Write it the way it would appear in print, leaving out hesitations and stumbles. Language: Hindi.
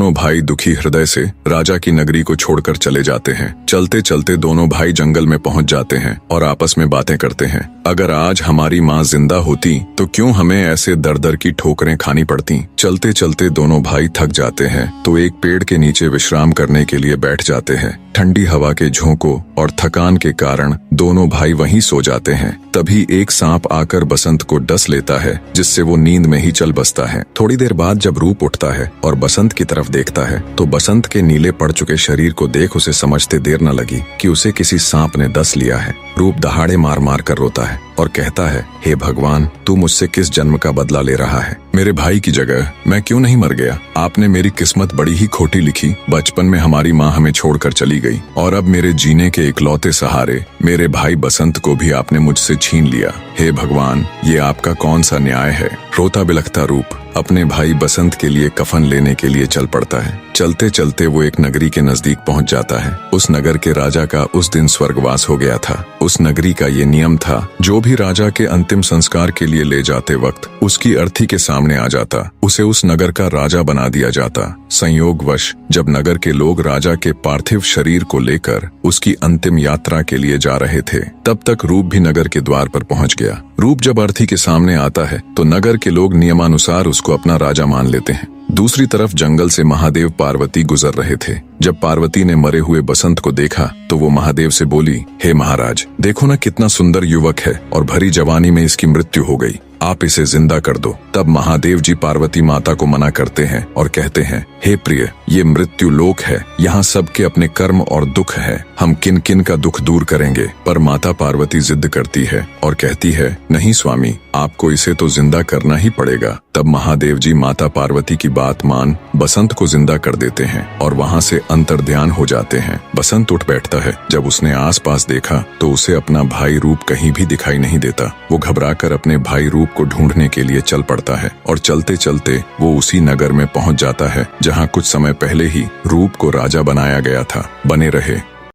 दोनों भाई दुखी हृदय से राजा की नगरी को छोड़कर चले जाते हैं। चलते चलते दोनों भाई जंगल में पहुंच जाते हैं और आपस में बातें करते हैं। अगर आज हमारी माँ जिंदा होती तो क्यों हमें ऐसे दर दर की ठोकरें खानी पड़ती। चलते चलते दोनों भाई थक जाते हैं तो एक पेड़ के नीचे विश्राम करने के लिए बैठ जाते हैं। ठंडी हवा के झोंकों और थकान के कारण दोनों भाई वहीं सो जाते हैं। तभी एक सांप आकर बसंत को डस लेता है, जिससे वो नींद में ही चल बसता है। थोड़ी देर बाद जब रूप उठता है और बसंत की तरफ देखता है तो बसंत के नीले पड़ चुके शरीर को देख उसे समझते देर न लगी कि उसे किसी सांप ने डस लिया है। रूप दहाड़े मार मार कर रोता है और कहता है, हे भगवान, तू मुझसे किस जन्म का बदला ले रहा है? मेरे भाई की जगह मैं क्यों नहीं मर गया? आपने मेरी किस्मत बड़ी ही खोटी लिखी। बचपन में हमारी माँ हमें छोड़कर चली गई और अब मेरे जीने के इकलौते सहारे मेरे भाई बसंत को भी आपने मुझसे छीन लिया। हे भगवान, ये आपका कौन सा न्याय है? रोता बिलखता रूप अपने भाई बसंत के लिए कफन लेने के लिए चल पड़ता है। चलते चलते वो एक नगरी के नजदीक पहुंच जाता है। उस नगर के राजा का उस दिन स्वर्गवास हो गया था। उस नगरी का ये नियम था, जो भी राजा के अंतिम संस्कार के लिए ले जाते वक्त उसकी अर्थी के सामने आ जाता, उसे उस नगर का राजा बना दिया जाता। संयोगवश जब नगर के लोग राजा के पार्थिव शरीर को लेकर उसकी अंतिम यात्रा के लिए जा रहे थे, तब तक रूप भी नगर के द्वार पर पहुंच गया। रूप जब अर्थी के सामने आता है तो नगर के लोग नियमानुसार उसको अपना राजा मान लेते हैं। दूसरी तरफ जंगल से महादेव पार्वती गुजर रहे थे। जब पार्वती ने मरे हुए बसंत को देखा तो वो महादेव से बोली, हे महाराज, देखो ना कितना सुंदर युवक है और भरी जवानी में इसकी मृत्यु हो गई, आप इसे जिंदा कर दो। तब महादेव जी पार्वती माता को मना करते हैं और कहते हैं, हे प्रिय, ये मृत्यु लोक है, यहाँ सबके अपने कर्म और दुख है, हम किन किन का दुख दूर करेंगे। पर माता पार्वती जिद करती है और कहती है, नहीं स्वामी, आपको इसे तो जिंदा करना ही पड़ेगा। तब महादेव जी माता पार्वती की बात मान बसंत को जिंदा कर देते हैं और वहाँ से अंतर्ध्यान हो जाते हैं। बसंत उठ बैठता है। जब उसने आसपास देखा तो उसे अपना भाई रूप कहीं भी दिखाई नहीं देता। वो घबराकर अपने भाई रूप को ढूंढने के लिए चल पड़ता है और चलते चलते वो उसी नगर में पहुंच जाता है जहां कुछ समय पहले ही रूप को राजा बनाया गया था। बने रहे